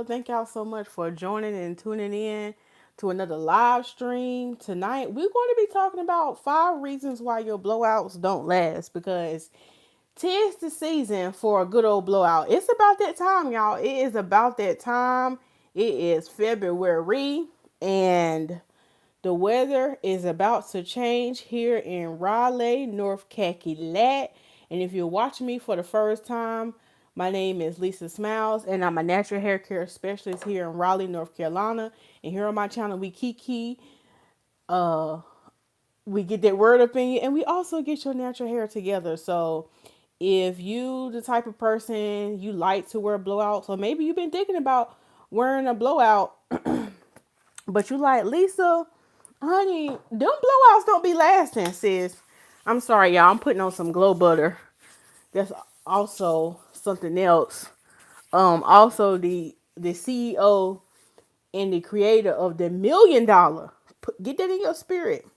video. Thank y'all so much for joining and tuning in to another live stream. Tonight, we're going to be talking about 5 reasons why your blowouts don't last, because 'tis the season for a good old blowout. It's about that time, y'all. It is about that time. It is February, and the weather is about to change here in Raleigh, North Carolina. And if you're watching me for the first time, my name is Lisa Smilez, and I'm a natural hair care specialist here in Raleigh, North Carolina. And here on my channel, we kiki, uh, we get that word up in you, and we also get your natural hair together. So if you the type of person you like to wear blowouts, or maybe you've been thinking about wearing a blowout, but you like, Lisa, honey, them blowouts don't be lasting, sis. I'm sorry, y'all. I'm putting on some glow butter. That's also something else. Also the CEO and the creator of the $1 million. Get that in your spirit.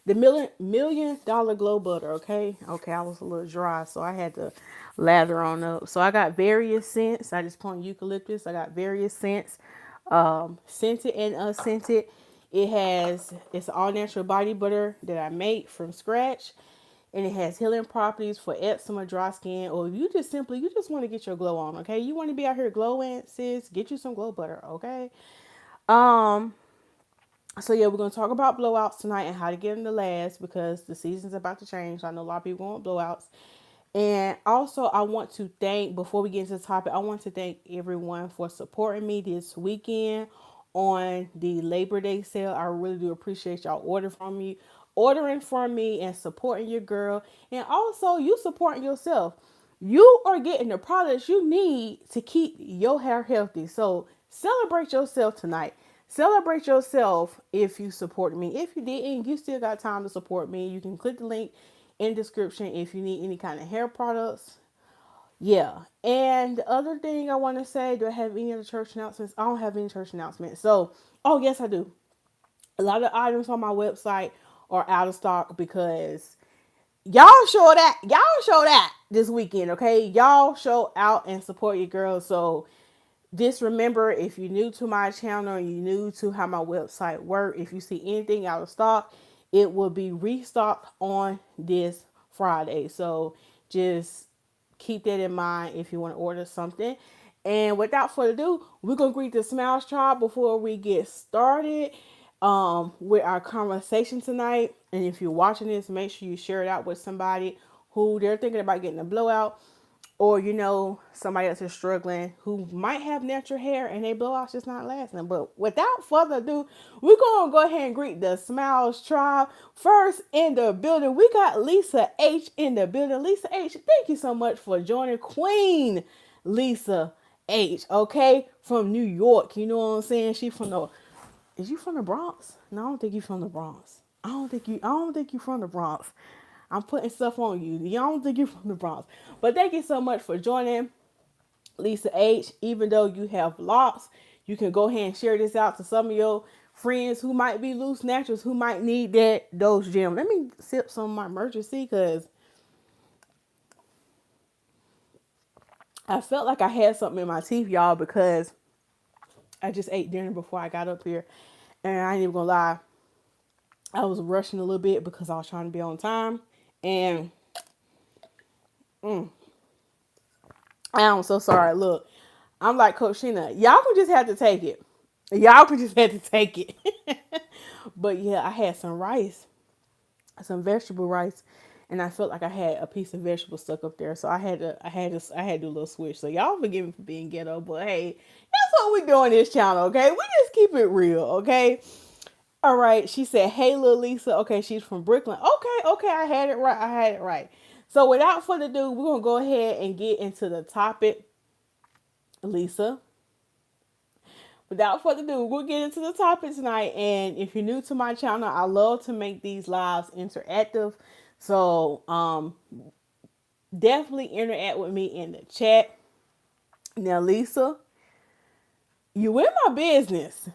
The $1 million glow butter. Okay. I was a little dry, so I had to lather on up. So I got various scents. I just put on eucalyptus. I got various scents, scented and unscented. It's all natural body butter that I make from scratch, and it has healing properties for eczema, dry skin, or if you just want to get your glow on. Okay, you want to be out here glowing, sis, get you some glow butter. Okay. um so yeah, we're gonna talk about blowouts tonight and how to get them to last, because the season's about to change. I know a lot of people want blowouts. And also, I want to thank, before we get into the topic, I want to thank everyone for supporting me this weekend on the Labor Day sale. I really do appreciate y'all ordering from me and supporting your girl. And also, you supporting yourself. You are getting the products you need to keep your hair healthy. So celebrate yourself tonight. Celebrate yourself if you support me. If you didn't, you still got time to support me. You can click the link in the description if you need any kind of hair products. Yeah. And the other thing I want to say, do I have any other church announcements? I don't have any church announcements. So, oh, yes, I do. A lot of items on my website are out of stock because y'all show that this weekend, okay? Y'all show out and support your girls. So just remember, if you're new to my channel, you're new to how my website works, if you see anything out of stock, it will be restocked on this Friday. So just keep that in mind if you want to order something. And without further ado, we're going to greet the Smiles Tribe before we get started with our conversation tonight. And if you're watching this, make sure you share it out with somebody who they're thinking about getting a blowout, or somebody else is struggling who might have natural hair and they blowout's just not lasting. But without further ado, we're gonna go ahead and greet the Smiles Tribe. First in the building, we got Lisa H in the building. Lisa H, thank you so much for joining. Queen Lisa H, okay, from New York. You know what I'm saying? She from the Is you from the Bronx? No, I don't think you from the Bronx. I don't think you from the Bronx. I'm putting stuff on you. You don't think you're from the Bronx. But thank you so much for joining, Lisa H. Even though you have locks, you can go ahead and share this out to some of your friends who might be loose naturals, who might need those gems. Let me sip some of my emergency, because I felt like I had something in my teeth, y'all, because I just ate dinner before I got up here. And I ain't even gonna lie, I was rushing a little bit because I was trying to be on time. And I'm so sorry. Look, I'm like Coach Sheena. Y'all can just have to take it. Y'all can just have to take it. But yeah, I had some rice, some vegetable rice, and I felt like I had a piece of vegetable stuck up there. So I had to do a little switch. So y'all forgive me for being ghetto, but hey, that's what we do on this channel, okay? We just keep it real, okay? All right. She said, "Hey, little Lisa." Okay, she's from Brooklyn. Okay, I had it right. So without further ado, we're gonna go ahead and get into the topic, Lisa. Without further ado, we'll get into the topic tonight. And if you're new to my channel, I love to make these lives interactive. So definitely interact with me in the chat. Now, Lisa, you in my business.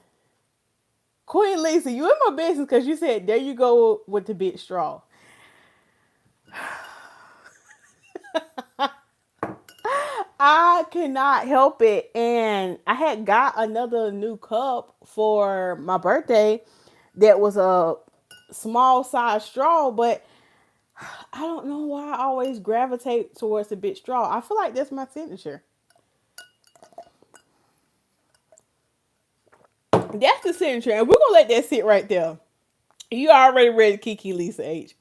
Queen Lisa, you in my business because you said, there you go with the big straw. I cannot help it. And I had got another new cup for my birthday that was a small size straw, but I don't know why I always gravitate towards a big straw. I feel like that's my signature. That's the signature. And we're gonna let that sit right there. You already ready, Kiki, Lisa H.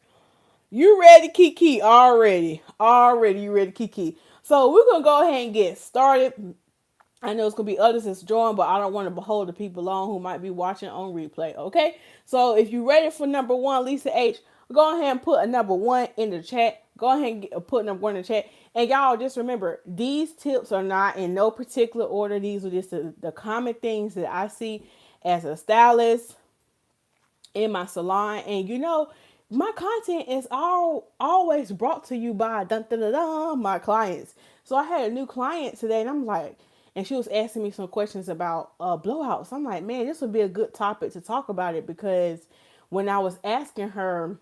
You ready, Kiki? Already, you ready, Kiki? So we're gonna go ahead and get started. I know it's gonna be others that's joined, but I don't want to behold the people on who might be watching on replay. Okay, so if you're ready for number one, Lisa H, go ahead and put a number one in the chat. Go ahead and put number one in the chat. And y'all just remember, these tips are not in no particular order. These are just the common things that I see as a stylist in my salon. And my content is always brought to you by dun, dun, dun, dun, my clients. So I had a new client today, and I'm like, and she was asking me some questions about blowouts. I'm like, man, this would be a good topic to talk about it, because when I was asking her,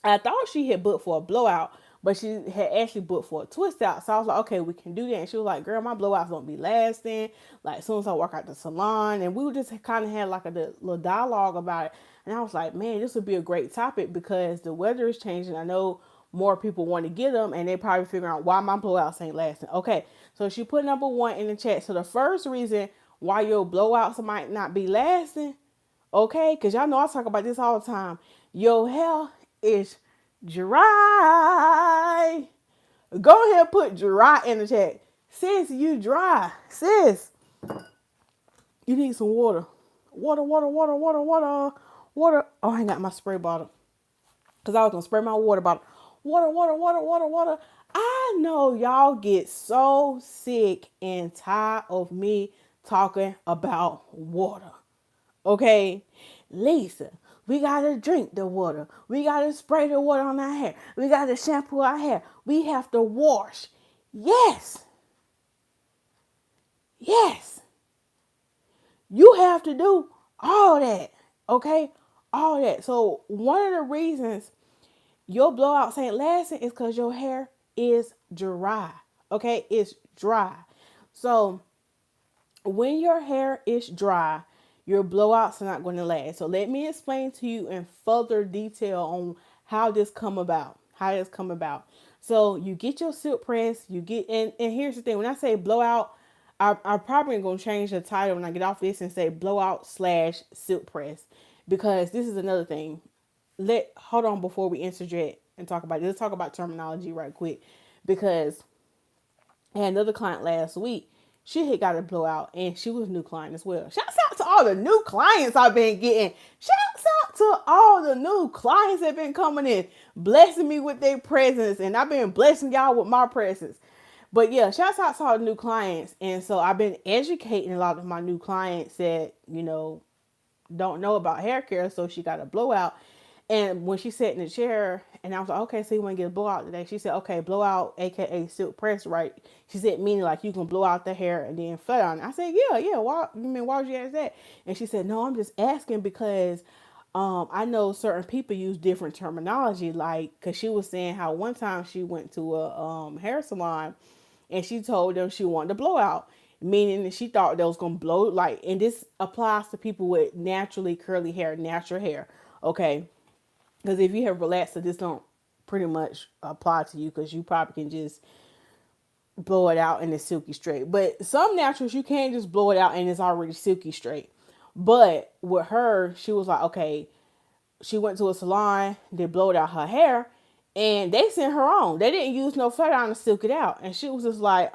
I thought she had booked for a blowout, but she had actually booked for a twist out. So I was like, okay, we can do that. And she was like, girl, my blowouts don't be lasting. Like, as soon as I walk out the salon, and we were just kind of had like a little dialogue about it. And I was like, man, this would be a great topic, because the weather is changing. I know more people want to get them, and they probably figure out why my blowouts ain't lasting. Okay, so she put number one in the chat. So the first reason why your blowouts might not be lasting, okay, because y'all know I talk about this all the time. Your hair is dry. Go ahead and put dry in the chat. Sis, you dry. Sis, you need some water. Water. Oh, I ain't got my spray bottle, because I was going to spray my water bottle. Water. I know y'all get so sick and tired of me talking about water. Okay, Lisa, we gotta drink the water. We gotta spray the water on our hair. We gotta shampoo our hair. We have to wash. Yes. You have to do all that. Okay, all that. So one of the reasons your blowouts ain't lasting is because your hair is dry. Okay, it's dry. So when your hair is dry, your blowouts are not going to last. So let me explain to you in further detail on how this come about. So you get your silk press, and here's the thing. When I say blowout, I'm probably going to change the title when I get off this and say blowout/silk press, because this is another thing. Hold on before we interject and talk about this. Let's talk about terminology right quick, because I had another client last week. She had got a blowout, and she was a new client as well. Shouts out to all the new clients I've been getting. Shouts out to all the new clients that have been coming in, blessing me with their presence, and I've been blessing y'all with my presence. But yeah, shouts out to all the new clients. And so I've been educating a lot of my new clients that, don't know about hair care. So she got a blowout. And when she sat in the chair, and I was like, okay, so you want to get a blowout today? She said, okay, blowout, aka silk press, right? She said, meaning like you can blow out the hair and then flat on it. I said, yeah. Why would you ask that? And she said, no, I'm just asking because I know certain people use different terminology. Like, because she was saying how one time she went to a hair salon, and she told them she wanted a blowout, meaning that she thought that was going to blow, like, and this applies to people with naturally curly hair, natural hair, okay? Because if you have relaxed, so this don't pretty much apply to you, because you probably can just blow it out and it's silky straight. But some naturals, you can't just blow it out and it's already silky straight. But with her, she was like, okay, she went to a salon, they blowed out her hair, and they sent her on. They didn't use no flat iron to silk it out. And she was just like,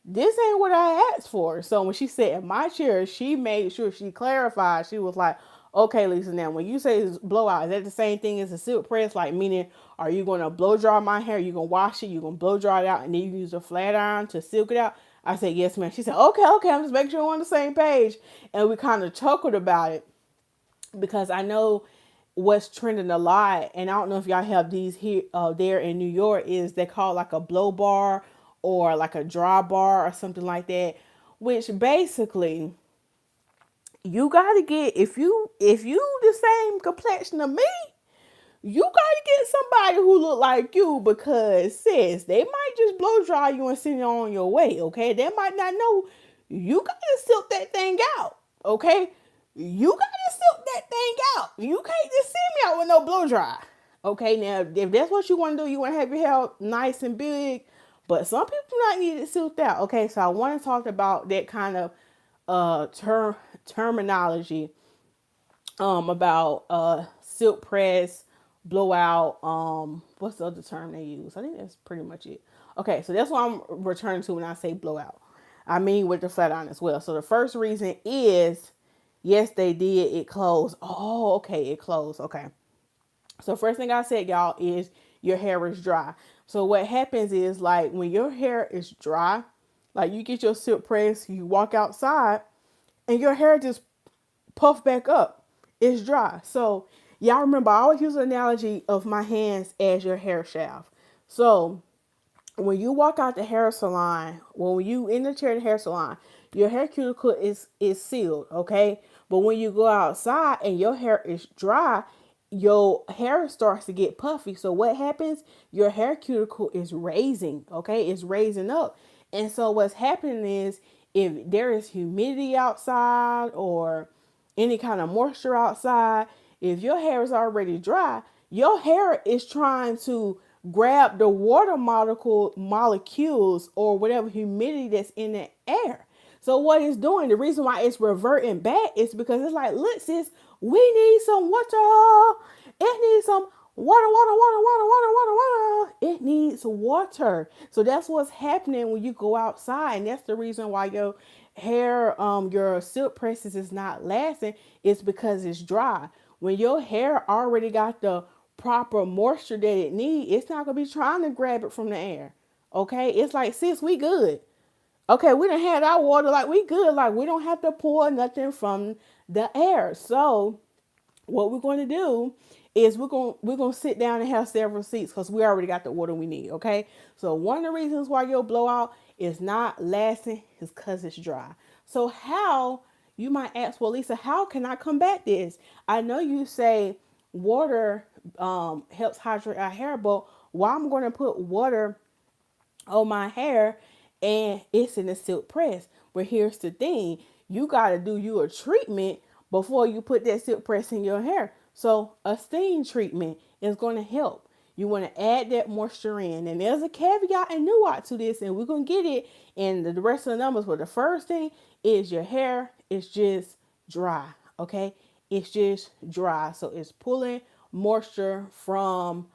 this ain't what I asked for. So when she sat in my chair, she made sure she clarified. She was like, okay, Lisa, now when you say blowout, is that the same thing as a silk press? Like, meaning, are you going to blow dry my hair? You going to wash it? You going to blow dry it out, and then you use a flat iron to silk it out? I said, yes, ma'am. She said, okay, I'm just making sure we're on the same page. And we kind of chuckled about it, because I know what's trending a lot, and I don't know if y'all have these here there in New York, is they call like a blow bar or like a dry bar or something like that, which basically you gotta get, if you the same complexion of me, you gotta get somebody who look like you, because sis, they might just blow dry you and send you on your way. Okay, they might not know you gotta silk that thing out. Okay, you gotta silk that thing out. You can't just send me out with no blow dry. Okay, now if that's what you want to do, you want to have your hair nice and big, but some people do not need it silked out. Okay, so I want to talk about that kind of terminology about silk press, blowout, what's the other term they use? I think that's pretty much it. Okay, so that's what I'm returning to when I say blowout. I mean with the flat iron as well. So the first reason is, yes, they did. It closed. Oh, okay, it closed. Okay. So first thing I said, y'all, is your hair is dry. So what happens is, like, when your hair is dry, like, you get your silk press, you walk outside, and your hair just puff back up. It's dry. So y'all remember, I always use the analogy of my hands as your hair shaft. So when you walk out the hair salon, when you in the chair at the hair salon, your hair cuticle is sealed, okay? But when you go outside and your hair is dry, your hair starts to get puffy. So what happens? Your hair cuticle is raising, okay? It's raising up. And so what's happening is, if there is humidity outside or any kind of moisture outside, if your hair is already dry, your hair is trying to grab the water molecules or whatever humidity that's in the air. So what it's doing, the reason why it's reverting back is because it's like, look, sis, we need some water. It needs some water. It needs water. So that's what's happening when you go outside. And that's the reason why your hair, your silk presses is not lasting. It's because it's dry. When your hair already got the proper moisture that it needs, it's not going to be trying to grab it from the air. Okay? It's like, sis, we good. Okay, we done had our water, like we good, like we don't have to pour nothing from the air. So what we're going to do is we're going to sit down and have several seats because we already got the water we need. Okay, so one of the reasons why your blowout is not lasting is because it's dry. So how, you might ask, well, Lisa, how can I combat this? I know you say water helps hydrate our hair, but why I'm going to put water on my hair and it's in a silk press? But here's the thing, you got to do you a treatment before you put that silk press in your hair. So a steam treatment is going to help. You want to add that moisture in, and there's a caveat and nuance to this, and we're going to get it in the rest of the numbers. But the first thing is your hair is just dry. Okay, it's just dry, so it's pulling moisture from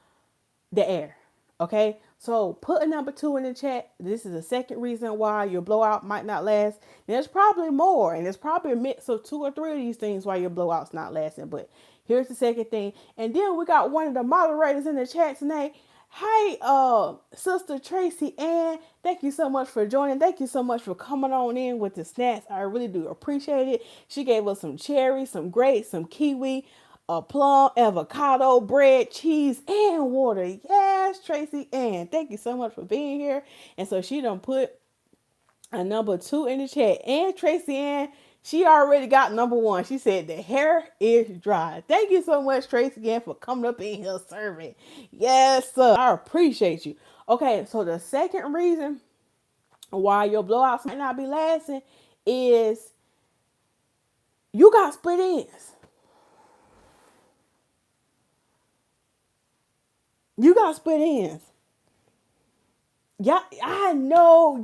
the air. Okay, so put a number 2 in the chat. This is the second reason why your blowout might not last. There's probably more, and there's probably a mix of 2 or 3 of these things why your blowout's not lasting. But here's the second thing. And then we got one of the moderators in the chat tonight. Hey, Sister Tracy Ann, thank you so much for joining. Thank you so much for coming on in with the snacks. I really do appreciate it. She gave us some cherries, some grapes, some kiwi, a plum, avocado, bread, cheese, and water. Yes, Tracy Ann, thank you so much for being here. And so she done put a number 2 in the chat. And Tracy Ann, she already got number 1. She said the hair is dry. Thank you so much, Tracy Ann, for coming up in here serving. Yes, sir. I appreciate you. Okay, so the second reason why your blowouts might not be lasting is you got split ends. You got split ends. I know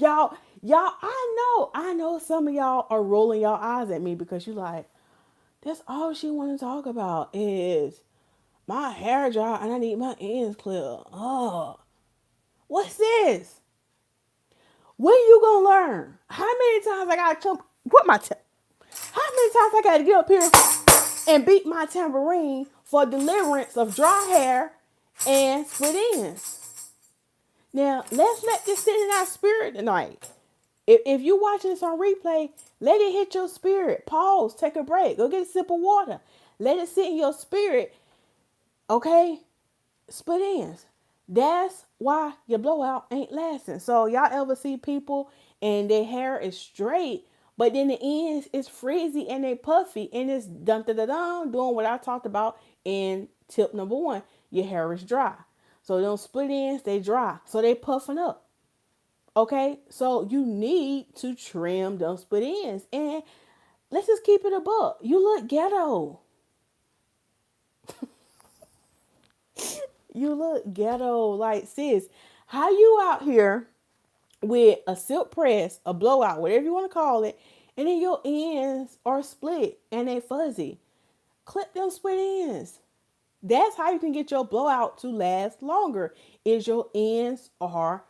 some of y'all are rolling y'all eyes at me because you like, that's all she want to talk about is my hair dry and I need my ends clear. Oh, what's this? When you gonna learn? How many times I gotta jump? How many times I gotta get up here and beat my tambourine for deliverance of dry hair and split ends? Now, let's let this sit in our spirit tonight. If you're watching this on replay, let it hit your spirit. Pause, take a break, go get a sip of water. Let it sit in your spirit, okay? Split ends. That's why your blowout ain't lasting. So y'all ever see people and their hair is straight, but then the ends is frizzy and they puffy and it's dun-da-da-dun, doing what I talked about in tip number 1. your hair is dry. So those split ends, they dry. So they puffing up. Okay, so you need to trim those split ends. And let's just keep it a buck. You look ghetto. You look ghetto. Like, sis, how you out here with a silk press, a blowout, whatever you want to call it, and then your ends are split and they fuzzy? Clip them split ends. That's how you can get your blowout to last longer. Is your ends are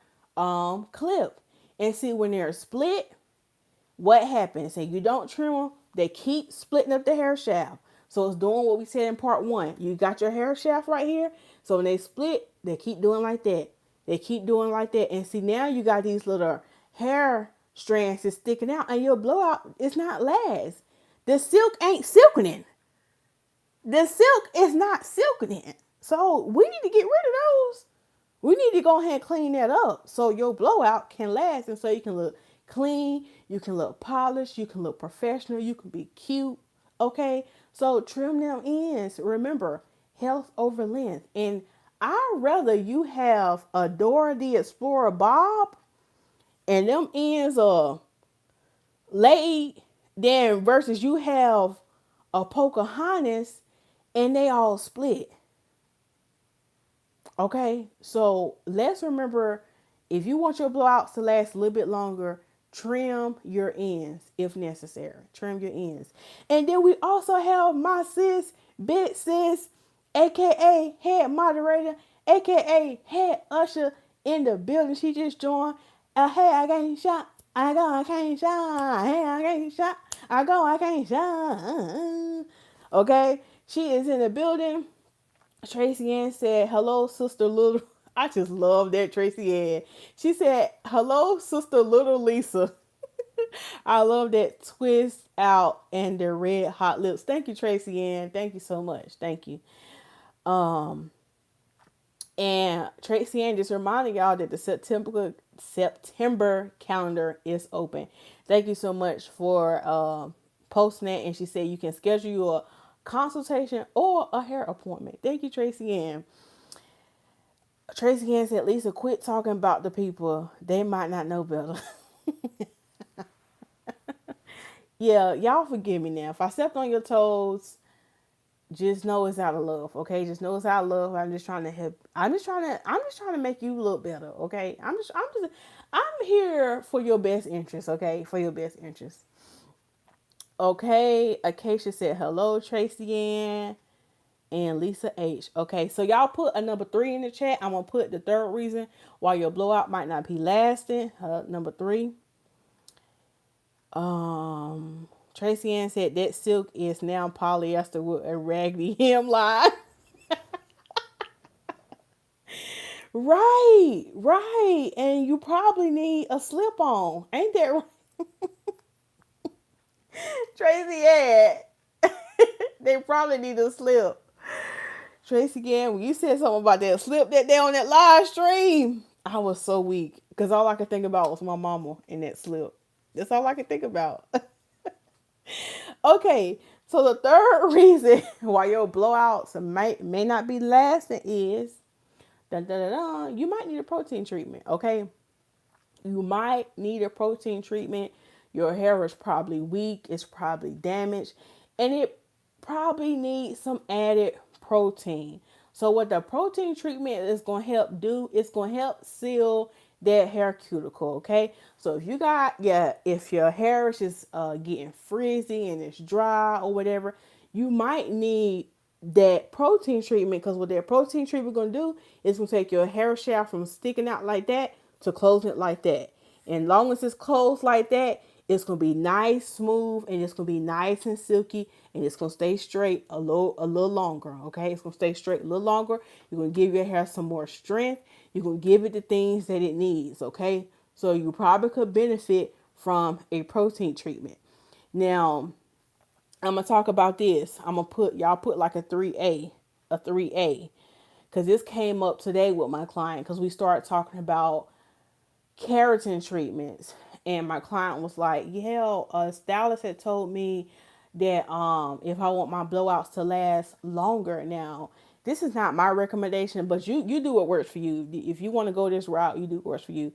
clipped. And see, when they're split, what happens? And you don't trim them, they keep splitting up the hair shaft. So it's doing what we said in part one. You got your hair shaft right here. So when they split, they keep doing like that. They keep doing like that. And see, now you got these little hair strands that's sticking out, and your blowout is not last. The silk ain't silkening. The silk is not silkening. So we need to get rid of those. We need to go ahead and clean that up so your blowout can last, and so you can look clean, you can look polished, you can look professional, you can be cute. Okay, so trim them ends. Remember, health over length. And I'd rather you have a Dora the Explorer bob and them ends are laid than versus you have a Pocahontas and they all split. Okay, so let's remember, if you want your blowouts to last a little bit longer, trim your ends if necessary. Trim your ends. And then we also have my sis, big sis, aka head moderator, aka head usher in the building. She just joined. Hey, I can't shot. I go, I can't shot. Hey, I can't shot. I go, I can't shot. Okay, she is in the building. Tracy Ann said, hello, Sister Little. I just love that, Tracy Ann. She said, hello, Sister Little Lisa. I love that twist out and the red hot lips. Thank you, Tracy Ann. Thank you so much. Thank you. And Tracy Ann just reminding y'all that the September calendar is open. Thank you so much for posting that. And she said you can schedule your consultation or a hair appointment. Thank you, Tracy Ann. Tracy Ann said, Lisa, quit talking about the people. They might not know better. Yeah, y'all forgive me now. If I stepped on your toes, just know it's out of love, okay? Just know it's out of love. I'm just trying to help. I'm just trying to make you look better, okay? I'm here for your best interest, okay? For your best interest. Okay, Acacia said hello, Tracy Ann and Lisa H. Okay, so y'all put a number 3 in the chat. I'm gonna put the third reason why your blowout might not be lasting. Number 3. Tracy Ann said that silk is now polyester with a raggedy hemline. Right. And you probably need a slip on. Ain't that right? Tracy Ann. They probably need a slip. Tracy Ann, when you said something about that slip that day on that live stream, I was so weak. Because all I could think about was my mama and that slip. That's all I could think about. Okay, so the third reason why your blowouts may not be lasting is you might need a protein treatment, okay? You might need a protein treatment. Your hair is probably weak, it's probably damaged, and it probably needs some added protein. So what the protein treatment is going to help do, it's going to help seal that hair cuticle, okay? So if your hair is just getting frizzy and it's dry or whatever, you might need that protein treatment, because what that protein treatment going to do is going to take your hair shaft from sticking out like that to closing it like that. And long as it's closed like that, it's going to be nice, smooth, and it's going to be nice and silky, and it's going to stay straight a little longer, okay? It's going to stay straight a little longer. You're going to give your hair some more strength. You're going to give it the things that it needs, okay? So you probably could benefit from a protein treatment. Now, I'm going to talk about this. I'm going to put like a 3A, because this came up today with my client, because we started talking about keratin treatments, and my client was like, yeah, Stylist had told me that if I want my blowouts to last longer now, this is not my recommendation, but you do what works for you. If you want to go this route, you do what works for you.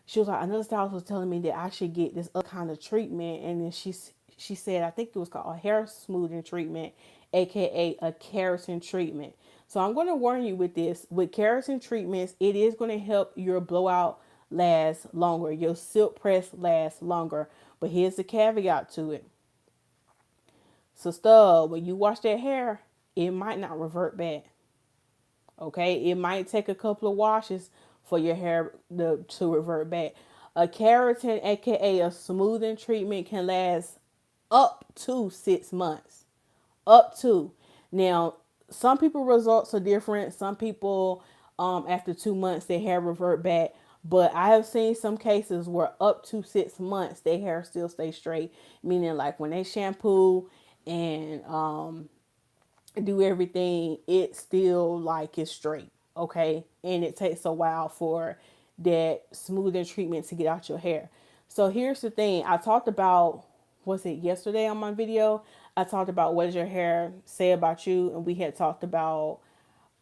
She was like, another stylist was telling me that I should get this other kind of treatment, and then she said I think it was called a hair smoothing treatment, aka a keratin treatment. So I'm going to warn you with this. With keratin treatments, it is going to help your blowout last longer, your silk press last longer. But here's the caveat to it. So, when you wash that hair, it might not revert back. Okay, it might take a couple of washes for your hair to revert back. A keratin, aka a smoothing treatment, can last up to 6 months. Up to. Now, some people results are different. Some people, after 2 months, their hair revert back. But I have seen some cases where up to 6 months, their hair still stays straight. Meaning, like when they shampoo and do everything, it's still like it's straight. Okay. And it takes a while for that smoothing treatment to get out your hair. So here's the thing. I talked about, was it yesterday on my video? I talked about what does your hair say about you, and we had talked about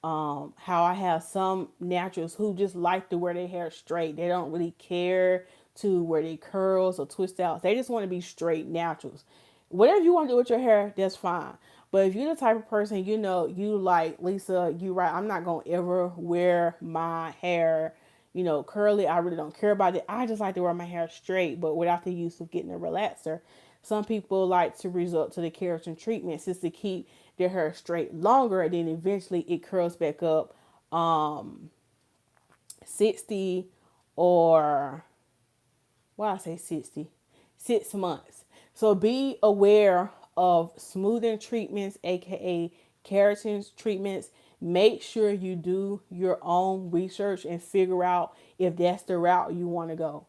how I have some naturals who just like to wear their hair straight. They don't really care to wear their curls or twist outs. They just want to be straight naturals. Whatever you want to do with your hair, that's fine. But if you're the type of person, you like, Lisa, you right, I'm not going to ever wear my hair, curly. I really don't care about it. I just like to wear my hair straight, but without the use of getting a relaxer. Some people like to resort to the keratin treatments just to keep their hair straight longer, and then eventually it curls back up 60 or, why I say 60? 6 months. So be aware of smoothing treatments, aka keratin treatments. Make sure you do your own research and figure out if that's the route you want to go.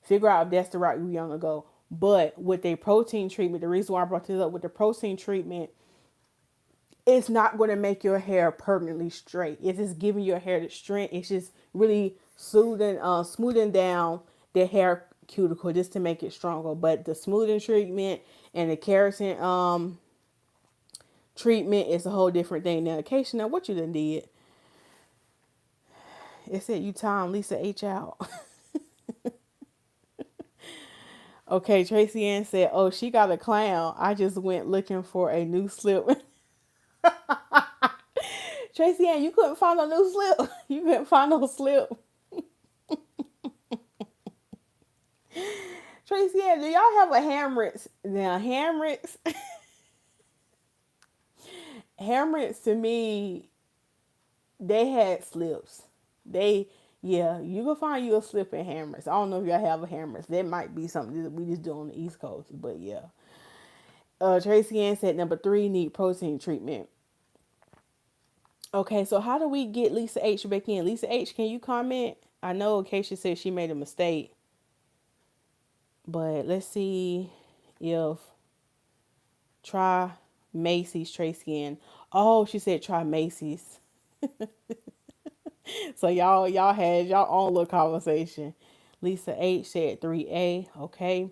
Figure out if that's the route you want to go. But with a protein treatment, the reason why I brought this up with the protein treatment, it's not going to make your hair permanently straight. It's just giving your hair the strength. It's just really smoothing down the hair cuticle just to make it stronger. But the smoothing treatment and the keratin treatment is a whole different thing. Now, Acacia, now what you done did? It said you time Lisa H out. Okay, Tracy Ann said, oh, she got a clown. I just went looking for a new slip. Tracy Ann, you couldn't find a new slip. You couldn't find no slip. Tracy Ann, do y'all have a Hamricks? Now, Hamricks, Hamricks to me, they had slips. Yeah, you can find you a slip in Hamricks. I don't know if y'all have a Hamricks. That might be something that we just do on the East Coast, but yeah. Tracy Ann said number 3 need protein treatment. Okay, so how do we get Lisa H back in? Lisa H, can you comment? I know Acacia said she made a mistake. But let's see if try Macy's Tracy Ann. Oh, she said try Macy's. So y'all had y'all own little conversation. Lisa H said 3A. Okay.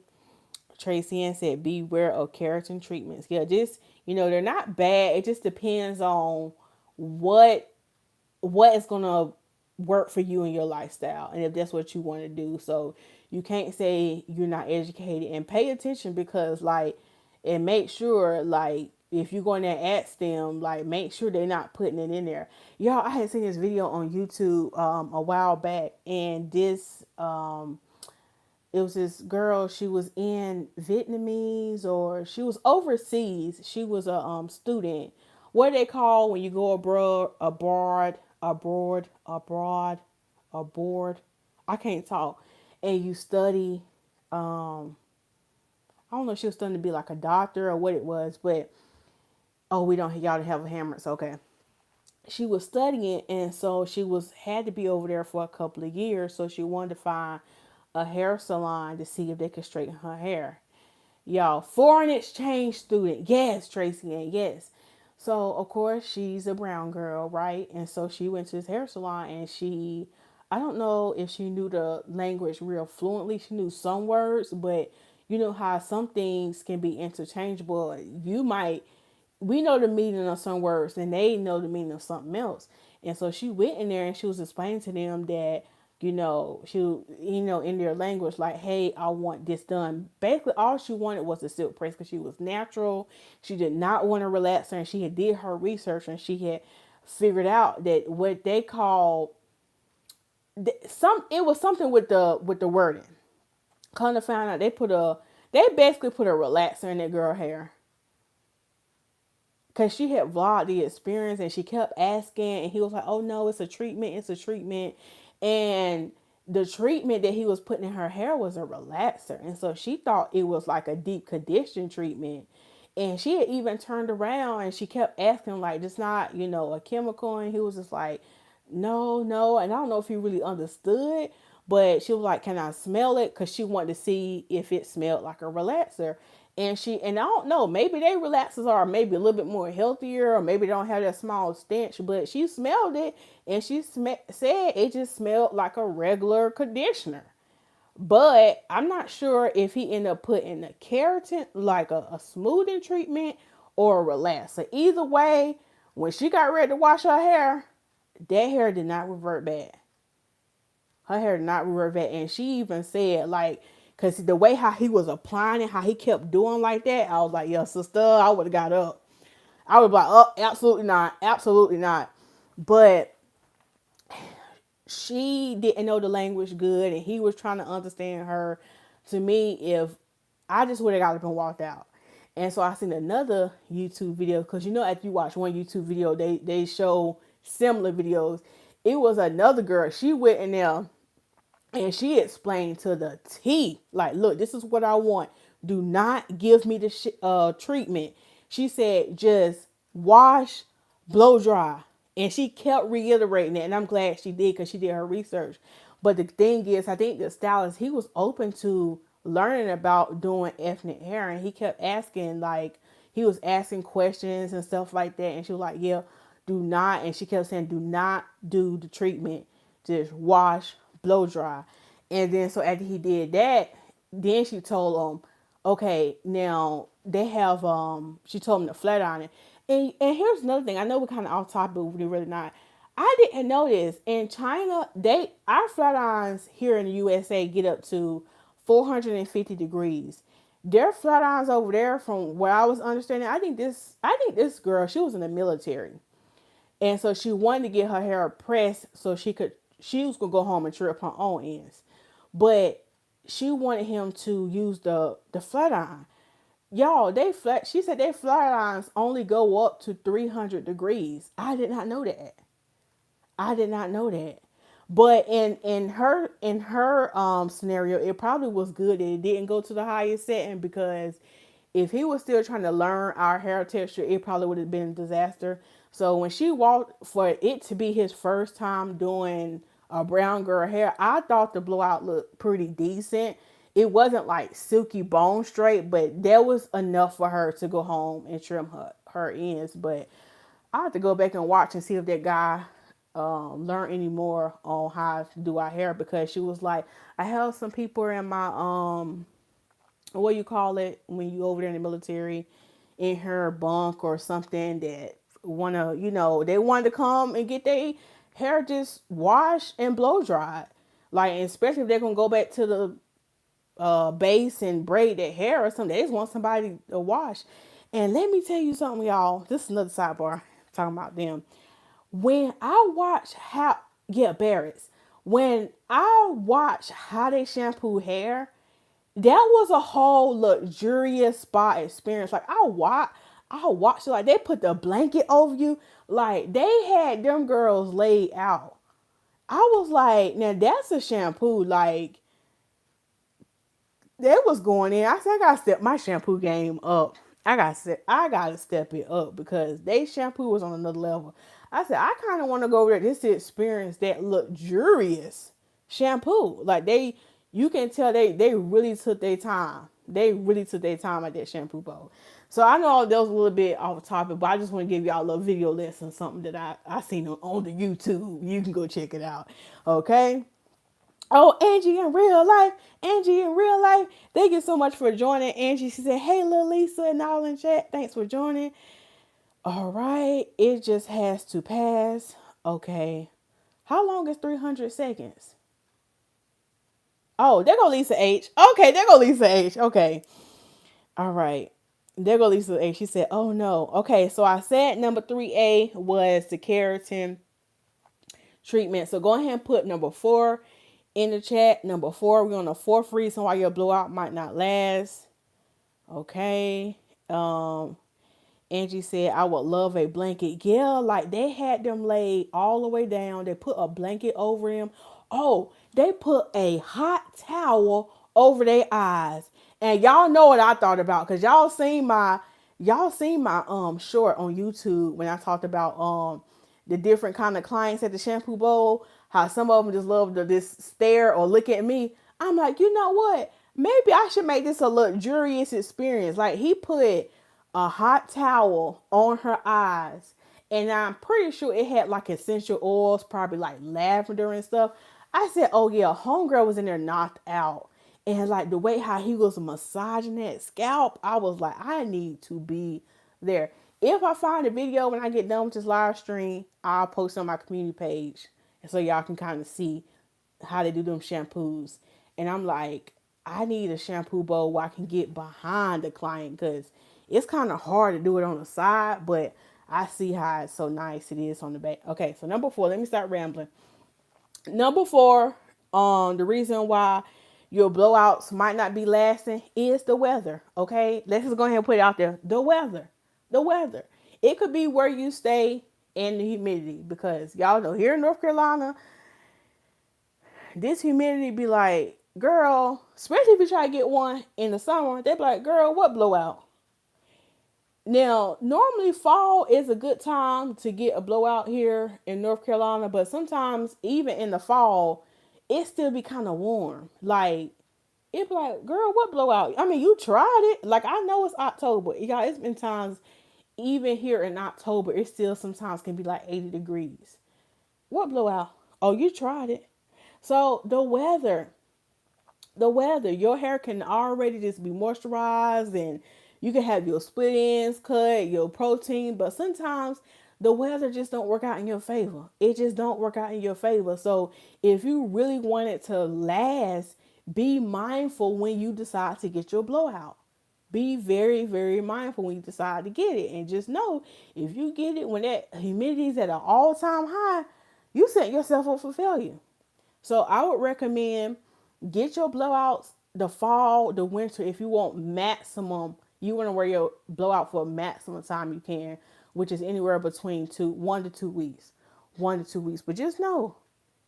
Tracy Ann said beware of keratin treatments. Yeah, just they're not bad. It just depends on what is gonna work for you and your lifestyle, and if that's what you want to do. So you can't say you're not educated, and pay attention, because and make sure, if you're going to ask them, make sure they're not putting it in there. Y'all, I had seen this video on YouTube a while back, and this it was this girl. She was in Vietnamese, or she was overseas. She was a student. What do they call when you go abroad? I can't talk. And you study. I don't know if she was studying to be like a doctor or what it was, but we don't y'all have a hammer. So okay. She was studying, and so she had to be over there for a couple of years. So she wanted to find a hair salon to see if they could straighten her hair. Y'all, foreign exchange student. Yes, Tracy Ann, yes. So, of course, she's a brown girl, right? And so she went to this hair salon, and I don't know if she knew the language real fluently. She knew some words, but you know how some things can be interchangeable. You might we know the meaning of some words and they know the meaning of something else. And so she went in there and she was explaining to them that, in their language, like, hey, I want this done. Basically, all she wanted was a silk press because she was natural. She did not want to relax her, and she had did her research and she had figured out that what they call it was something with the wording. Come to find out, they basically put a relaxer in that girl hair because she had vlogged the experience and she kept asking, and he was like, oh no, it's a treatment. And the treatment that he was putting in her hair was a relaxer, and so she thought it was like a deep condition treatment. And she had even turned around and she kept asking, like, it's not, a chemical. And he was just like, no, no. And I don't know if he really understood, but she was like, can I smell it? Because she wanted to see if it smelled like a relaxer. And I don't know, maybe they relaxers are maybe a little bit more healthier, or maybe they don't have that small stench, but she smelled it and she said it just smelled like a regular conditioner. But I'm not sure if he ended up putting a keratin, like a smoothing treatment, or a relaxer. Either way, when she got ready to wash her hair, that hair did not revert back. Her hair did not revert back. And she even said, like, because the way how he was applying it, how he kept doing like that, I was like, yeah, sister, I would have got up. I would be like, oh, absolutely not. Absolutely not. But she didn't know the language good and he was trying to understand her. To me, if I just would have got up and walked out. And so I seen another YouTube video, because after you watch one YouTube video, they show similar videos. It was another girl. She went in there and she explained to the T, like, look, this is what I want. Do not give me the treatment. She said, just wash, blow dry. And she kept reiterating it. And I'm glad she did, because she did her research. But the thing is, I think the Stylez, he was open to learning about doing ethnic hair. And he kept asking, like, he was asking questions and stuff like that. And she was like, yeah, do not. And she kept saying, do not do the treatment. Just wash, blow dry. And then so after he did that, then she told him, okay, now they have she told him to flat iron it. And here's another thing. I know we're kind of off topic, but we're really not. I didn't know this. In China, our flat irons here in the USA get up to 450 degrees. Their flat irons over there, from where I was understanding, I think this girl, she was in the military. And so she wanted to get her hair pressed so she was gonna go home and trim her own ends. But she wanted him to use the flat iron. Y'all, she said they flat irons only go up to 300 degrees. I did not know that. I did not know that. But in her scenario, it probably was good that it didn't go to the highest setting, because if he was still trying to learn our hair texture, it probably would have been a disaster. So when she walked, for it to be his first time doing a brown girl hair, I thought the blowout looked pretty decent. It wasn't like silky bone straight, but there was enough for her to go home and trim her ends. But I have to go back and watch and see if that guy learn any more on how to do our hair, because she was like, I have some people in my what you call it when you over there in the military, in her bunk or something, that they wanted to come and get their hair just washed and blow dried, like, especially if they're gonna go back to the base and braid their hair or something. They just want somebody to wash. And let me tell you something, y'all. This is another sidebar talking about them. When I watch Barrett's, when I watch how they shampoo hair, that was a whole luxurious spa experience. Like, I watched it, like, they put the blanket over you. Like, they had them girls laid out. I was like, now that's a shampoo. Like, that was going in. I said, I gotta step my shampoo game up. I gotta step it up, because they shampoo was on another level. I said, I kind of want to go over there just to experience that luxurious shampoo. Like, you can tell they really took their time. They really took their time at that shampoo bowl. So I know that was a little bit off topic, but I just want to give y'all a little video lesson, something that I seen on the YouTube. You can go check it out. Okay. Oh, Angie in real life. Angie in real life. Thank you so much for joining. Angie, she said, hey, little Lisa and all in chat. Thanks for joining. All right, it just has to pass. Okay. How long is 300 seconds? Oh, there go Lisa H. Okay, there go Lisa H. Okay. All right. There go Lisa H. She said, oh no. Okay, so I said number 3A was the keratin treatment. So go ahead and put number 4 in the chat. Number 4, we're on the fourth reason why your blowout might not last. Okay. Angie said, I would love a blanket. Yeah, like they had them laid all the way down. They put a blanket over them. Oh, they put a hot towel over their eyes. And y'all know what I thought about, because y'all seen my short on YouTube when I talked about the different kind of clients at the shampoo bowl, how some of them just love to just stare or look at me. I'm like, you know what? Maybe I should make this a luxurious experience. Like he put a hot towel on her eyes, and I'm pretty sure it had like essential oils, probably like lavender and stuff. I said, oh yeah, homegirl was in there knocked out. And like the way how he was massaging that scalp, I was like, I need to be there. If I find a video when I get done with this live stream, I'll post on my community page, and so y'all can kind of see how they do them shampoos. And I'm like, I need a shampoo bowl where I can get behind the client, because it's kind of hard to do it on the side, but I see how it's so nice it is on the back. Okay, so number 4, let me start rambling. Number 4, the reason why your blowouts might not be lasting is the weather. Okay, let's just go ahead and put it out there. The weather, the weather. It could be where you stay and the humidity, because y'all know here in North Carolina, this humidity be like, girl, especially if you try to get one in the summer, they be like, girl, what blowout? Now, normally fall is a good time to get a blowout here in North Carolina, but sometimes even in the fall, it still be kind of warm. Like, it be like, girl, what blowout? I mean, you tried it. Like, I know it's October. Y'all, it's been times, even here in October, it still sometimes can be like 80 degrees. What blowout? Oh, you tried it. So the weather, your hair can already just be moisturized, and you can have your split ends cut, your protein, but sometimes the weather just don't work out in your favor. It just don't work out in your favor. So if you really want it to last, be mindful when you decide to get your blowout. Be very, very mindful when you decide to get it. And just know, if you get it when that humidity is at an all-time high, you set yourself up for failure. So I would recommend get your blowouts the fall, the winter. If you want maximum, you want to wear your blowout for a maximum time you can, which is anywhere between 1 to 2 weeks. 1 to 2 weeks. But just know,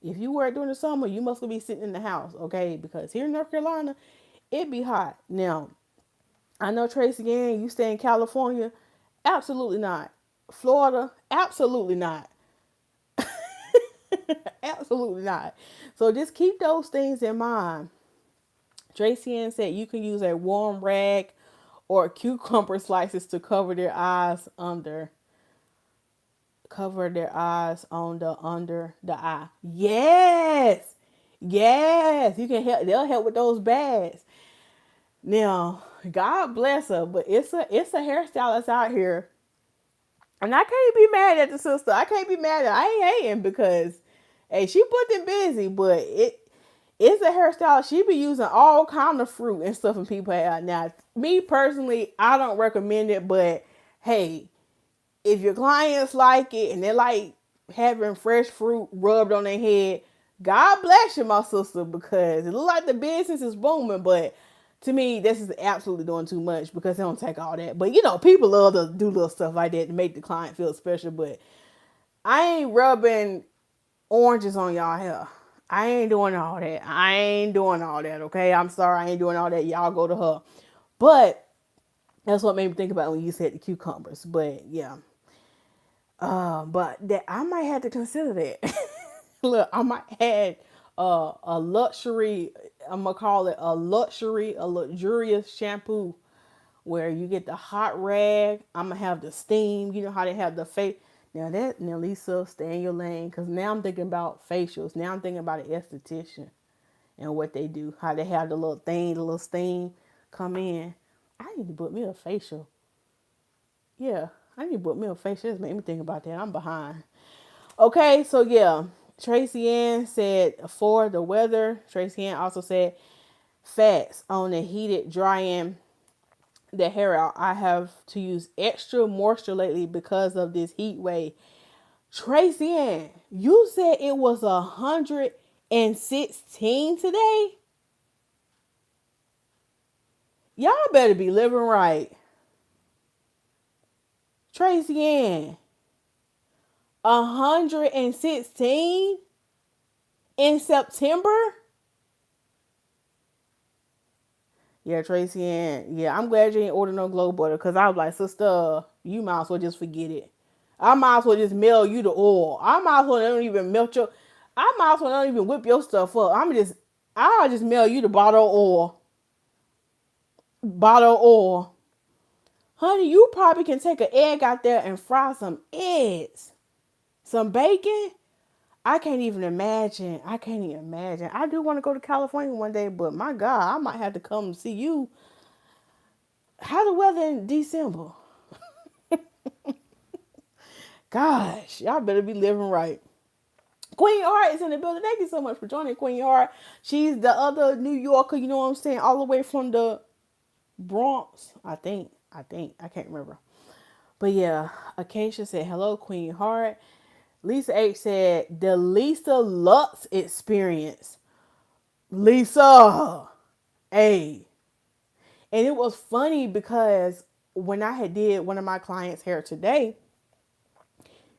if you wear it during the summer, you must be sitting in the house, okay? Because here in North Carolina, it be hot. Now, I know Tracy again, you stay in California. Absolutely not. Florida, absolutely not. Absolutely not. So just keep those things in mind. Tracy Ann said you can use a warm rag or cucumber slices to cover their eyes on the under the eye. Yes. Yes. You can help, they'll help with those bags. Now, God bless her, but it's a hairstylist out here. And I can't be mad at the sister. I can't be mad at her. I ain't hating, because hey, she booked it busy, but it's a hairstyle. She be using all kind of fruit and stuff in people hair. Now, me personally, I don't recommend it, but hey, if your clients like it and they like having fresh fruit rubbed on their head, God bless you, my sister, because it look like the business is booming, but to me, this is absolutely doing too much, because they don't take all that. But you know, people love to do little stuff like that to make the client feel special, but I ain't rubbing oranges on y'all hair. I ain't doing all that. I ain't doing all that, okay? I'm sorry, I ain't doing all that. Y'all go to her. But that's what made me think about when you said the cucumbers. But yeah. But that I might have to consider that. Look, I might add a luxury, I'm gonna call it a luxurious shampoo, where you get the hot rag. I'm gonna have the steam. You know how they have the face. Now Lisa, stay in your lane, because now I'm thinking about facials. Now I'm thinking about an esthetician and what they do. How they have the little thing, the little steam come in. I need to book me a facial. Yeah, I need to book me a facial. Just made me think about that. I'm behind. Okay, so yeah. Tracy Ann said for the weather. Tracy Ann also said facts on the heated drying the hair out. I have to use extra moisture lately because of this heat wave. Tracy Ann, you said it was 116 today? Y'all better be living right. Tracy Ann, 116 in September? Yeah, Tracy Ann. Yeah, I'm glad you ain't ordered no glow butter because I was like, sister, you might as well just forget it. I might as well just mail you the oil. I might as well don't even melt your. I might as well not even whip your stuff up. I'll just mail you the bottle of oil. Bottle of oil. Honey, you probably can take an egg out there and fry some eggs. Some bacon. I can't even imagine. I can't even imagine. I do want to go to California one day, but my God, I might have to come see you. How the weather in December? Gosh, y'all better be living right. Queen Heart is in the building. Thank you so much for joining, Queen Heart. She's the other New Yorker, you know what I'm saying, all the way from the Bronx. I think. I can't remember. But yeah, Acacia said, hello, Queen Heart. Lisa H said, the Lisa Lux experience. Lisa. Hey. And it was funny because when I had did one of my clients' hair today,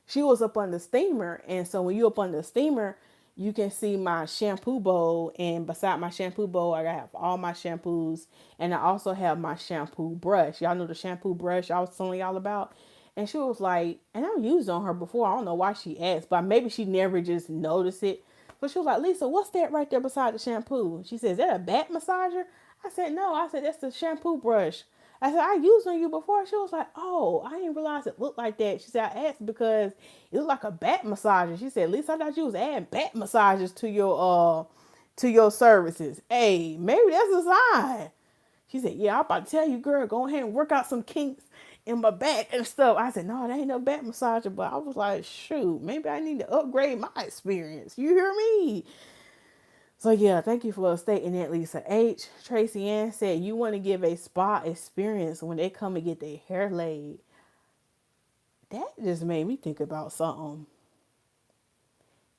she was up on the steamer. And so when you up on the steamer, you can see my shampoo bowl. And beside my shampoo bowl, I have all my shampoos. And I also have my shampoo brush. Y'all know the shampoo brush I was telling y'all about. And she was like, and I've used on her before. I don't know why she asked, but maybe she never just noticed it. But she was like, Lisa, what's that right there beside the shampoo? She said, is that a back massager? I said, no. I said, that's the shampoo brush. I said, I used on you before. She was like, oh, I didn't realize it looked like that. She said, I asked because it looked like a back massager. She said, Lisa, I thought you was adding back massages to your services. Hey, maybe that's a sign. She said, yeah, I'm about to tell you, girl, go ahead and work out some kinks in my back and stuff. I said, no, that ain't no back massager. But I was like, shoot, maybe I need to upgrade my experience. You hear me? So yeah, thank you for stating that, Lisa H. Tracy Ann said, you want to give a spa experience when they come and get their hair laid. That just made me think about something.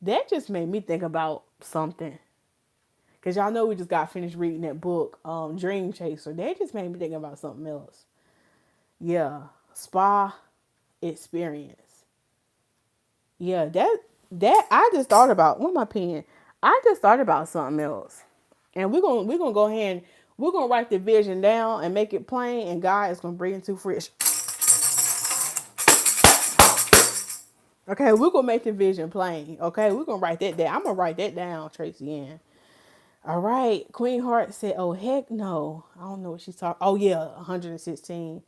That just made me think about something. Because y'all know we just got finished reading that book, Dream Chaser. That just made me think about something else. Yeah, spa experience. Yeah, that I just thought about. What my pen? I just thought about something else. And we're gonna go ahead and we're gonna write the vision down and make it plain, and God is gonna bring it to fruition. Okay, we're gonna make the vision plain. Okay, we're gonna write that down. I'm gonna write that down, Tracy Ann. All right, Queen Heart said, "Oh heck no, I don't know what she's talking." Oh yeah, 116.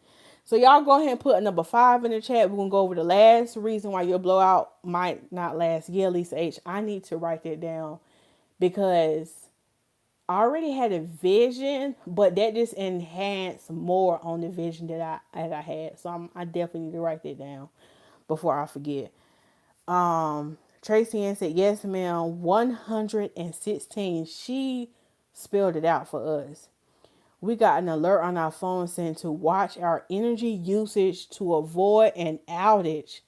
So y'all go ahead and put number 5 in the chat. We're gonna go over the last reason why your blowout might not last. Yeah, Lisa H. I need to write that down because I already had a vision, but that just enhanced more on the vision that I had. So I definitely need to write that down before I forget. Tracy Ann said, yes, ma'am, 116. She spelled it out for us. We got an alert on our phone saying to watch our energy usage to avoid an outage.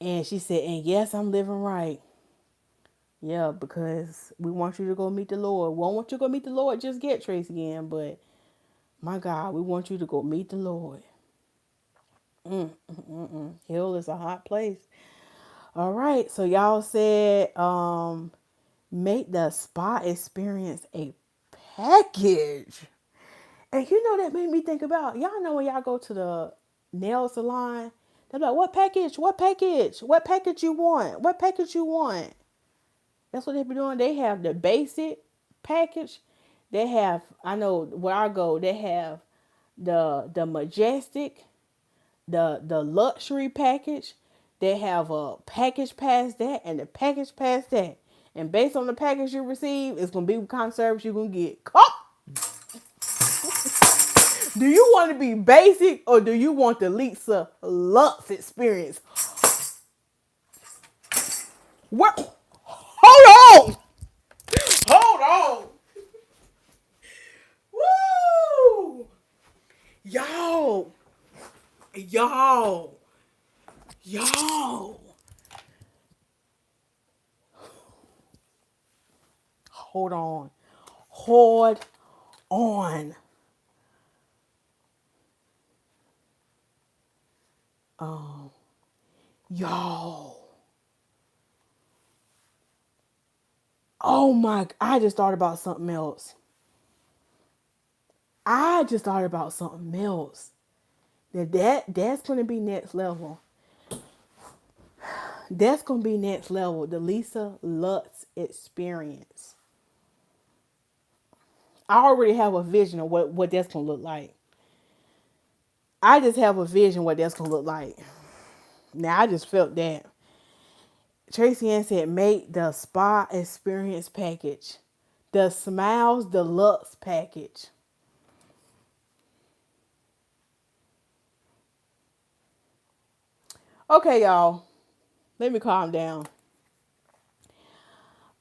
And she said, and yes, I'm living right. Yeah, because we want you to go meet the Lord. We don't want you to go meet the Lord just yet, Tracy Ann, but my God, we want you to go meet the Lord. Hell is a hot place. All right, so y'all said make the spa experience a package. And you know that made me think about, y'all know when y'all go to the nail salon, they're like, what package? What package? What package you want? What package you want? That's what they be doing. They have the basic package. They have, I know where I go, they have the majestic, the luxury package. They have a package past that and the package past that. And based on the package you receive, it's gonna be what kind of service you're gonna get. Oh! Do you want to be basic or do you want the Lisa Lux experience? What? Hold on. Hold on. Woo! Y'all. Y'all. Y'all. Hold on. Hold on. Um, y'all. Oh my, I just thought about something else. I just thought about something else. That's gonna be next level. That's gonna be next level. The Lisa Lutz experience. I already have a vision of what that's gonna look like. I just have a vision what that's gonna look like. Now I just felt that. Tracy Ann said, make the spa experience package. The Smiles Deluxe package. Okay, y'all. Let me calm down.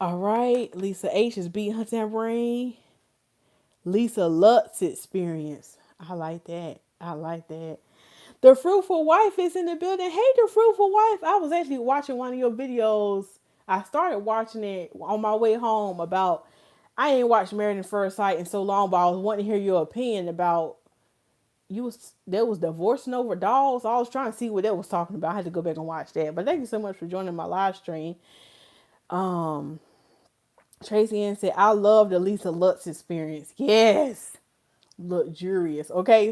All right. Lisa H is beating her tambourine. Lisa Lutz experience. I like that. I like that. The Fruitful Wife is in the building. Hey, The Fruitful Wife. I was actually watching one of your videos. I started watching it on my way home about, I ain't watched Married at First Sight in so long, but I was wanting to hear your opinion about, there was divorcing over dolls. I was trying to see what that was talking about. I had to go back and watch that. But thank you so much for joining my live stream. Um, Tracy Ann said, I love the Lisa Lutz experience. Yes. Luxurious. Okay.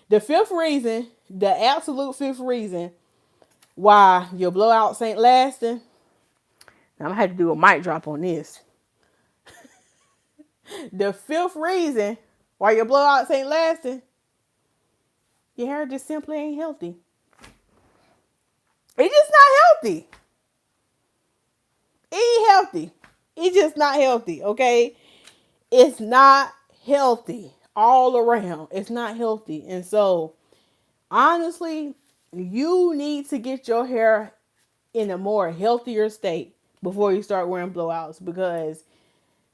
The fifth reason, the absolute fifth reason why your blowouts ain't lasting. Now I'm gonna have to do a mic drop on this. The fifth reason why your blowouts ain't lasting, your hair just simply ain't healthy. It's just not healthy. It ain't healthy. It's just not healthy, okay? It's not healthy all around. It's not healthy. And so, honestly, you need to get your hair in a more healthier state before you start wearing blowouts, because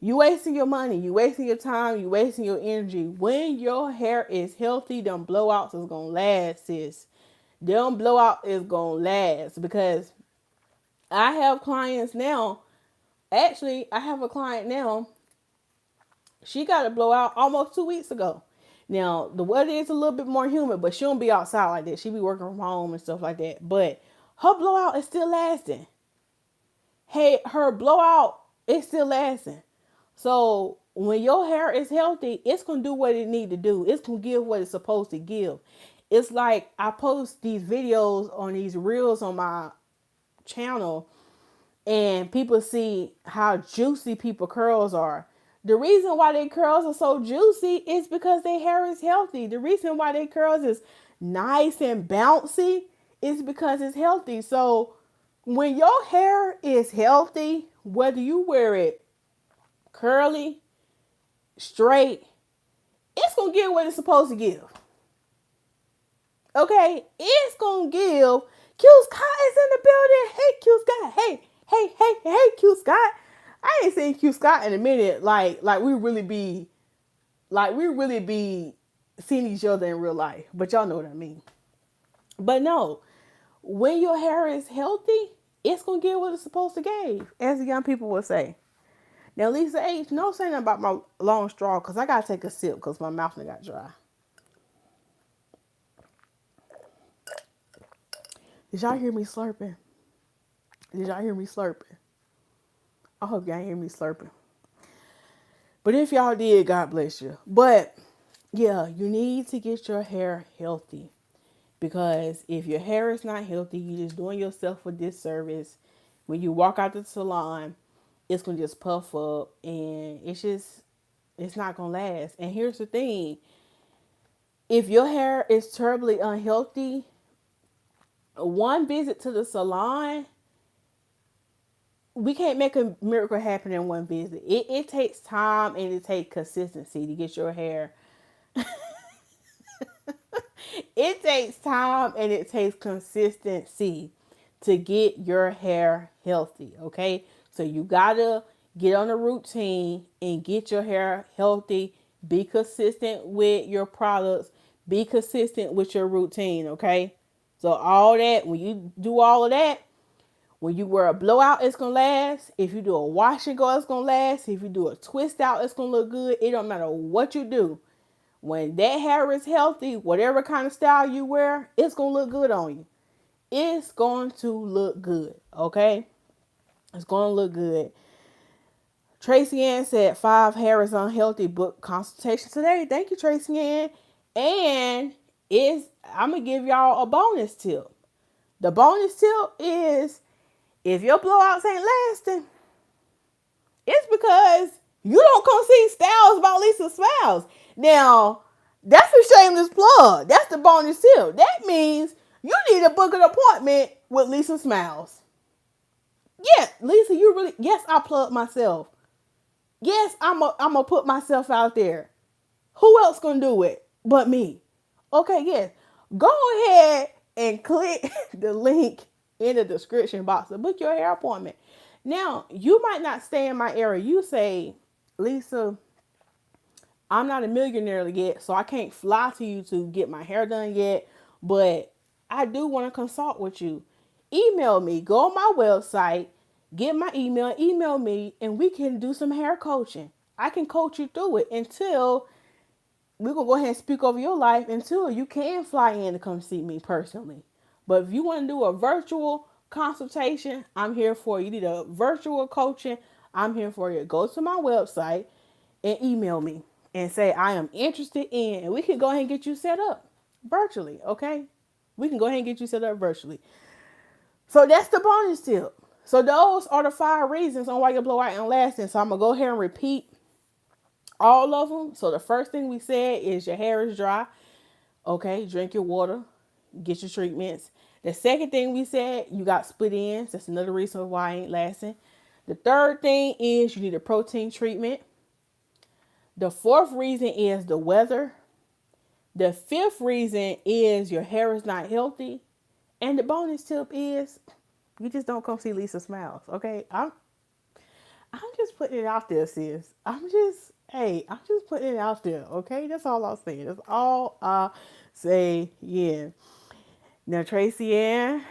you wasting your money, you wasting your time, you wasting your energy. When your hair is healthy, them blowouts is gonna last, sis. Them blowout is gonna last, because I have clients now. Actually, I have a client now. She got a blowout almost 2 weeks ago. Now, the weather is a little bit more humid, but she don't be outside like that. She be working from home and stuff like that. But her blowout is still lasting. Hey, her blowout is still lasting. So when your hair is healthy, it's gonna do what it need to do. It's gonna give what it's supposed to give. It's like I post these videos on these reels on my channel, and people see how juicy people curls are. The reason why their curls are so juicy is because their hair is healthy. The reason why their curls is nice and bouncy is because it's healthy. So when your hair is healthy, whether you wear it curly, straight, it's going to give what it's supposed to give. Okay? It's going to give. Q Scott is in the building. Hey, Q Scott. Hey, Q Scott. I ain't seen Q Scott in a minute. Like we really be seeing each other in real life. But y'all know what I mean. But no, when your hair is healthy, it's going to give what it's supposed to give, as the young people would say. Now, Lisa H, no saying about my long straw, because I got to take a sip because my mouth got dry. Did y'all hear me slurping? I hope y'all hear me slurping. But if y'all did, God bless you. But yeah, you need to get your hair healthy, because if your hair is not healthy, you're just doing yourself a disservice. When you walk out the salon, it's going to just puff up, and it's not going to last. And here's the thing. If your hair is terribly unhealthy, one visit to the salon, we can't make a miracle happen in one visit. It takes time and it takes consistency to get your hair It takes time and it takes consistency to get your hair healthy, okay? So you gotta get on a routine and get your hair healthy. Be consistent with your products. Be consistent with your routine, okay? So all that, when you do all of that, when you wear a blowout, it's gonna last. If you do a wash and go, it's gonna last. If you do a twist out, it's gonna look good. It don't matter what you do. When that hair is healthy, whatever kind of style you wear, it's gonna look good on you. It's going to look good, okay? It's gonna look good. Tracy Ann said 5 hair is unhealthy. Book consultation today. Thank you, Tracy Ann. And I'm gonna give y'all a bonus tip. The bonus tip is if your blowouts ain't lasting, it's because you don't come see Stylez by Lisa Smilez. Now, that's a shameless plug. That's the bonus tip. That means you need to book an appointment with Lisa Smilez. Yeah, Lisa, you really, yes, I plug myself. Yes, I'm gonna put myself out there. Who else gonna do it but me? Okay, yes. Go ahead and click the link in the description box to book your hair appointment. Now, you might not stay in my area. You say, Lisa, I'm not a millionaire yet, so I can't fly to you to get my hair done yet, but I do want to consult with you. Email me. Go on my website, get my email me, and we can do some hair coaching. I can coach you through it until we're going to go ahead and speak over your life until you can fly in to come see me personally. But if you want to do a virtual consultation, I'm here for you. You need a virtual coaching, I'm here for you. Go to my website and email me and say, I am interested in, and we can go ahead and get you set up virtually, okay? We can go ahead and get you set up virtually. So that's the bonus tip. So those are the 5 reasons on why your blowout ain't lasting. So I'm going to go ahead and repeat all of them. So the first thing we said is your hair is dry. Okay, drink your water, get your treatments. The second thing we said, you got split ends. That's another reason why it ain't lasting. The third thing is you need a protein treatment. The fourth reason is the weather. The fifth reason is your hair is not healthy. And the bonus tip is you just don't come see Lisa Smilez. Okay, I'm just putting it out there, sis. I'm just putting it out there. Okay, that's all I'm saying. That's all I say. Yeah. Now Tracy Ann.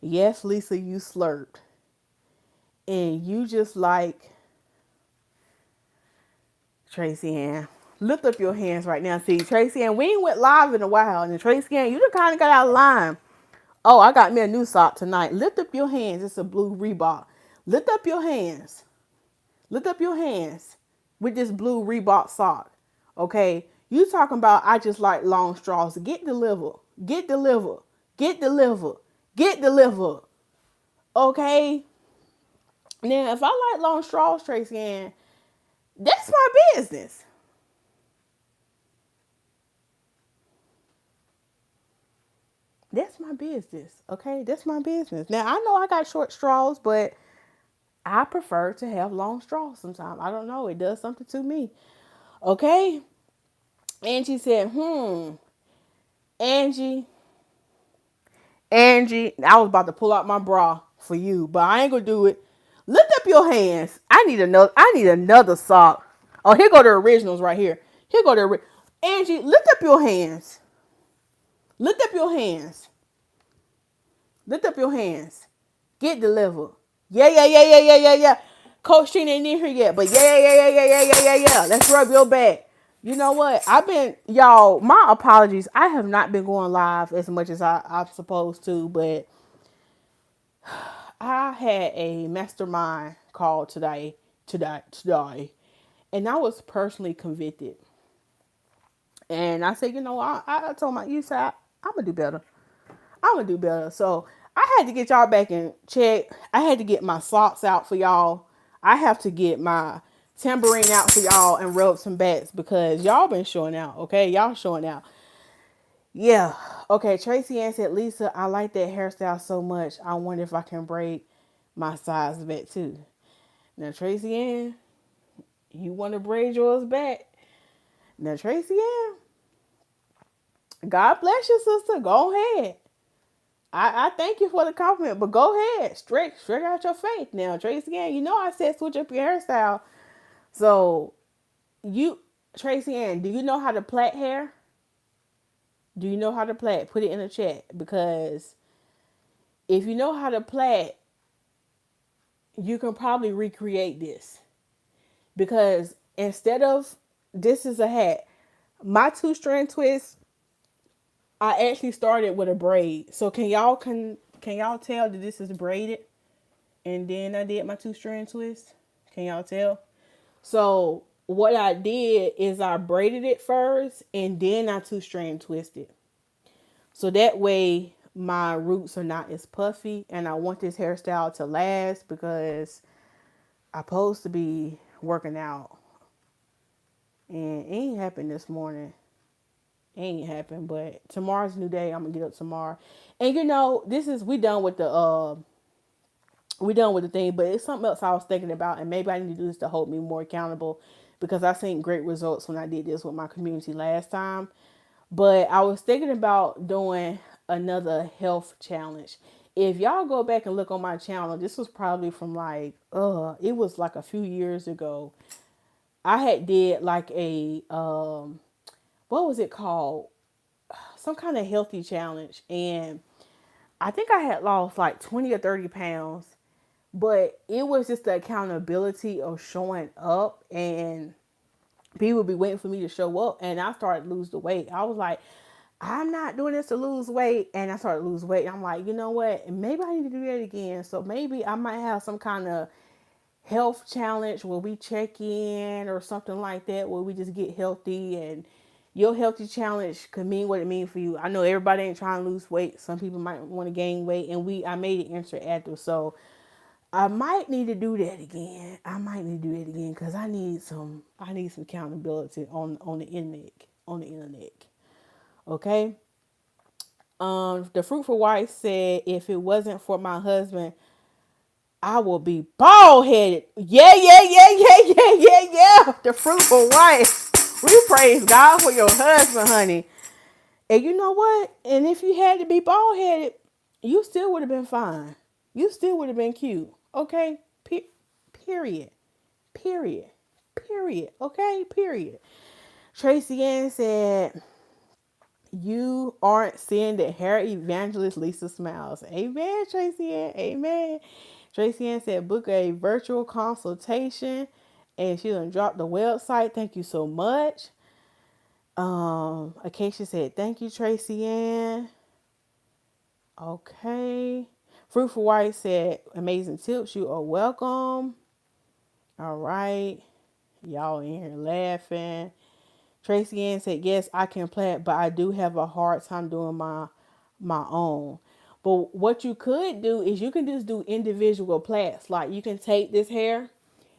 Yes, Lisa, you slurped. And you just like Tracy Ann. Lift up your hands right now. See, Tracy Ann, we ain't went live in a while. And Tracy Ann, you just kind of got out of line. Oh, I got me a new sock tonight. Lift up your hands. It's a blue Reebok. Lift up your hands. Lift up your hands with this blue Reebok sock. Okay? You talking about I just like long straws. Get delivered. Get delivered. Get delivered. Get delivered. Okay? Now, if I like long straws, Tracy Ann, that's my business. That's my business. Okay? That's my business. Now, I know I got short straws, but I prefer to have long straws sometimes. I don't know. It does something to me. Okay? Angie said, Angie, I was about to pull out my bra for you, but I ain't gonna do it. Lift up your hands. I need another sock. Oh, here go the originals right here. Here go the Angie, lift up your hands. Lift up your hands. Lift up your hands. Get delivered. Yeah. Coach Sheen ain't in here yet, but yeah. Let's rub your back. You know what? Y'all, my apologies. I have not been going live as much as I'm supposed to, but I had a mastermind call today, and I was personally convicted. And I said, I told my youth, I'm going to do better. I'm going to do better. So I had to get y'all back in check. I had to get my socks out for y'all. I have to get my tambourine out for y'all and rub some backs because y'all been showing out. Okay. Y'all showing out. Yeah. Okay. Tracy Ann said, Lisa, I like that hairstyle so much. I wonder if I can braid my sides back too. Now, Tracy Ann, you want to braid yours back? Now, Tracy Ann, God bless you, sister. Go ahead. I thank you for the compliment, but go ahead. Stretch out your faith. Now, Tracy Ann, you know I said switch up your hairstyle. So, you, Tracy Ann, do you know how to plait hair? Do you know how to plait? Put it in the chat, because if you know how to plait, you can probably recreate this. Because instead of, this is a hat, my two-strand twist, I actually started with a braid. So can y'all tell that this is braided? And then I did my two-strand twist. Can y'all tell? So what I did is I braided it first and then I two-strand twisted. So that way my roots are not as puffy, and I want this hairstyle to last because I'm supposed to be working out. And it ain't happened this morning. It ain't happened, but tomorrow's a new day. I'm gonna get up tomorrow. And you know, this is we done with the thing, but it's something else I was thinking about, and maybe I need to do this to hold me more accountable, because I seen great results when I did this with my community last time. But I was thinking about doing another health challenge. If y'all go back and look on my channel, this was probably from like it was like a few years ago. I had did like a what was it called? Some kind of healthy challenge, and I think I had lost like 20 or 30 pounds. But it was just the accountability of showing up, and people would be waiting for me to show up, and I started to lose the weight. I was like, I'm not doing this to lose weight, and I started to lose weight. I'm like, you know what? Maybe I need to do that again. So maybe I might have some kind of health challenge where we check in or something like that, where we just get healthy, and your healthy challenge could mean what it means for you. I know everybody ain't trying to lose weight. Some people might want to gain weight, and I made it interactive. So I might need to do that again. Because I need some accountability on the internet. On the internet. Okay. The fruitful wife said, if it wasn't for my husband, I will be bald headed. Yeah. The fruitful wife. We praise God for your husband, honey. And you know what? And if you had to be bald headed, you still would have been fine. You still would have been cute. Okay? Period. Period. Period. Okay? Period. Tracy Ann said, you aren't seeing the hair evangelist Lisa Smilez. Amen, Tracy Ann. Amen. Tracy Ann said, book a virtual consultation. And she done dropped the website. Thank you so much. Acacia said, thank you, Tracy Ann. Okay. Fruitful White said, amazing tips. You are welcome. All right. Y'all in here laughing. Tracy Ann said, yes, I can plant, but I do have a hard time doing my own. But what you could do is you can just do individual plats. Like you can take this hair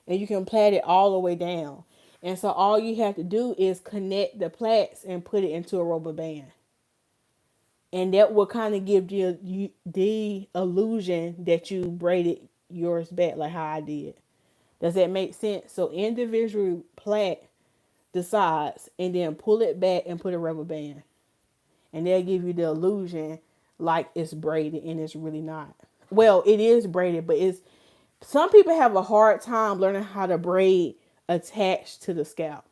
and you can plait it all the way down. And so all you have to do is connect the plaits and put it into a rubber band. And that will kind of give you the illusion that you braided yours back like how I did. Does that make sense? So individually plait the sides and then pull it back and put a rubber band. And they'll give you the illusion like it's braided, and it's really not. Well, it is braided, but it's some people have a hard time learning how to braid attached to the scalp.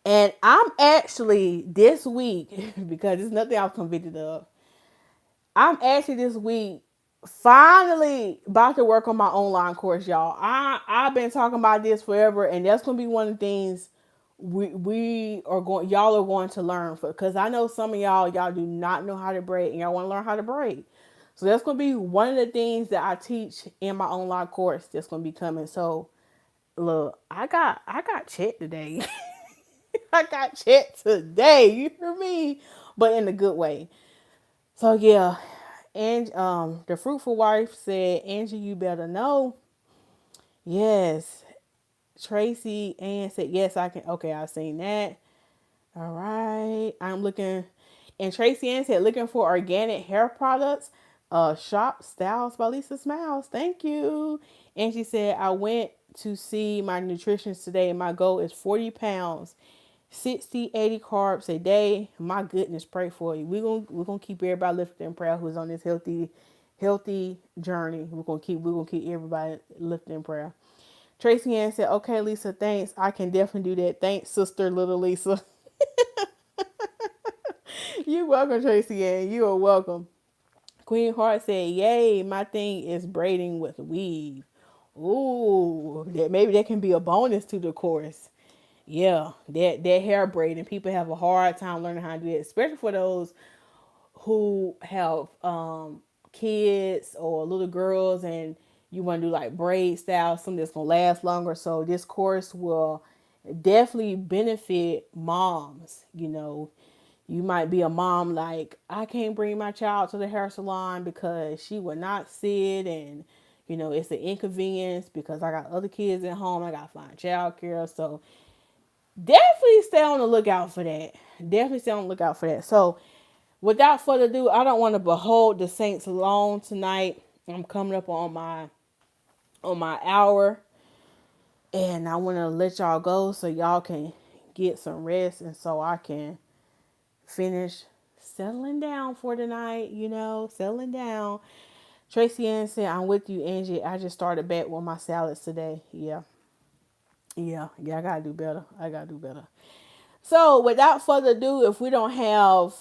And I'm actually this week, because it's nothing I was convicted of, I'm actually this week finally about to work on my online course, y'all. I've been talking about this forever, and that's gonna be one of the things we are going y'all are going to learn, for because I know some of y'all do not know how to braid, and y'all want to learn how to braid. So that's gonna be one of the things that I teach in my online course that's gonna be coming. So look, I got checked today. I got checked today. You hear me? But in a good way. So yeah. And the fruitful wife said, Angie, you better know. Yes. Tracy Ann said, yes, I can. Okay, I've seen that. All right. I'm looking. And Tracy Ann said, looking for organic hair products. Shop Stylez by Lisa Smilez. Thank you. And she said, I went to see my nutrition today. My goal is 40 pounds, 60, 80 carbs a day. My goodness, pray for you. We're gonna keep everybody lifted in prayer who's on this healthy journey. We're gonna keep everybody lifted in prayer. Tracy Ann said, "Okay, Lisa, thanks. I can definitely do that. Thanks, sister, little Lisa." You're welcome, Tracy Ann. You are welcome. Queen Heart said, "Yay, my thing is braiding with weave." Ooh, maybe that can be a bonus to the course. Yeah, that hair braiding. People have a hard time learning how to do it, especially for those who have kids or little girls and you want to do like braid style, something that's gonna last longer. So this course will definitely benefit moms. You might be a mom like, I can't bring my child to the hair salon because she will not sit, and it's an inconvenience because I got other kids at home. I got to find child care. So definitely stay on the lookout for that. Definitely stay on the lookout for that. So without further ado, I don't want to behold the saints alone tonight. I'm coming up on my hour, and I want to let y'all go so y'all can get some rest, and so I can finish settling down for the night, settling down. Tracy Ann said, "I'm with you, Angie. I just started back with my salads today." Yeah, I gotta do better. So without further ado, if we don't have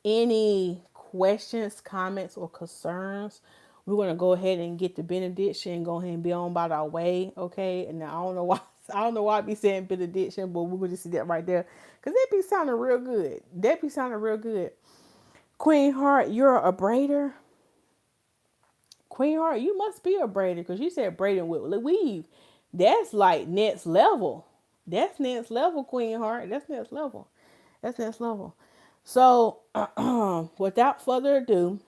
any questions, comments, or concerns, we're gonna go ahead and get the benediction and go ahead and be on about our way, okay? And now I don't know why I be saying benediction, but we're gonna just see that right there because that be sounding real good. Queen Heart, you're a braider. Queen Heart, you must be a braider because you said braiding with weave. That's like next level. That's next level, Queen Heart. That's next level. That's next level. So, without further ado,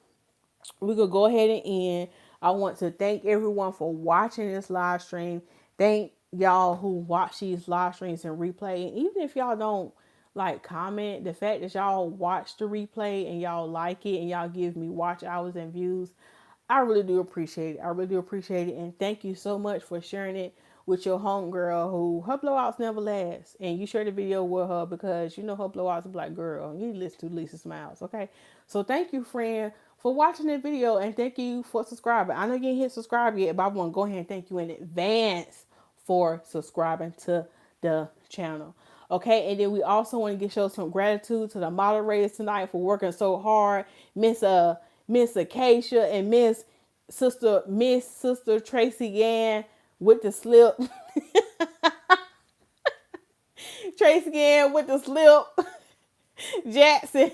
we could go ahead and end. I want to thank everyone for watching this live stream. Thank y'all who watch these live streams and replay. And even if y'all don't like comment, the fact that y'all watch the replay and y'all like it and y'all give me watch hours and views, I really do appreciate it. I really do appreciate it. And thank you so much for sharing it with your homegirl who her blowouts never last. And you share the video with her because you know her blowouts are like, girl, you need to listen to Lisa Smilez, okay? So thank you, friend, for watching the video, and thank you for subscribing. I know you ain't hit subscribe yet, but I want to go ahead and thank you in advance for subscribing to the channel. Okay, and then we also want to show some gratitude to the moderators tonight for working so hard. Miss Acacia and Miss Sister Tracy Gann with the slip. Tracy Gann with the slip. Jackson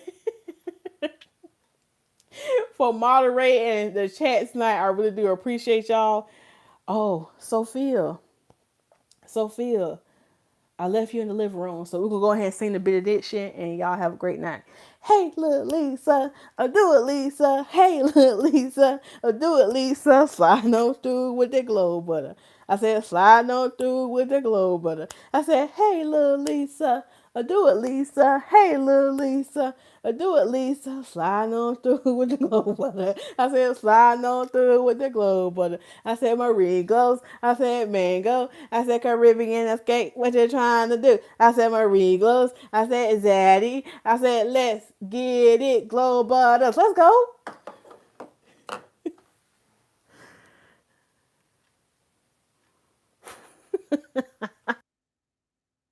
for moderating the chat tonight. I really do appreciate y'all. Oh, Sophia, I left you in the living room, so we can go ahead and sing the benediction, and y'all have a great night. Hey, little Lisa, do it, Lisa. Hey, little Lisa, do it, Lisa. Slide on through with the glow butter. I said, slide on through with the glow butter. I said, hey, little Lisa, do it, Lisa. Hey, little Lisa, do it, Lisa. Slide on through with the glow butter. I said, slide on through with the glow butter. I said, Marie glows. I said, mango. I said, Caribbean escape. What you trying to do? I said, Marie glows. I said, Zaddy. I said, let's get it, glow butters. Let's go.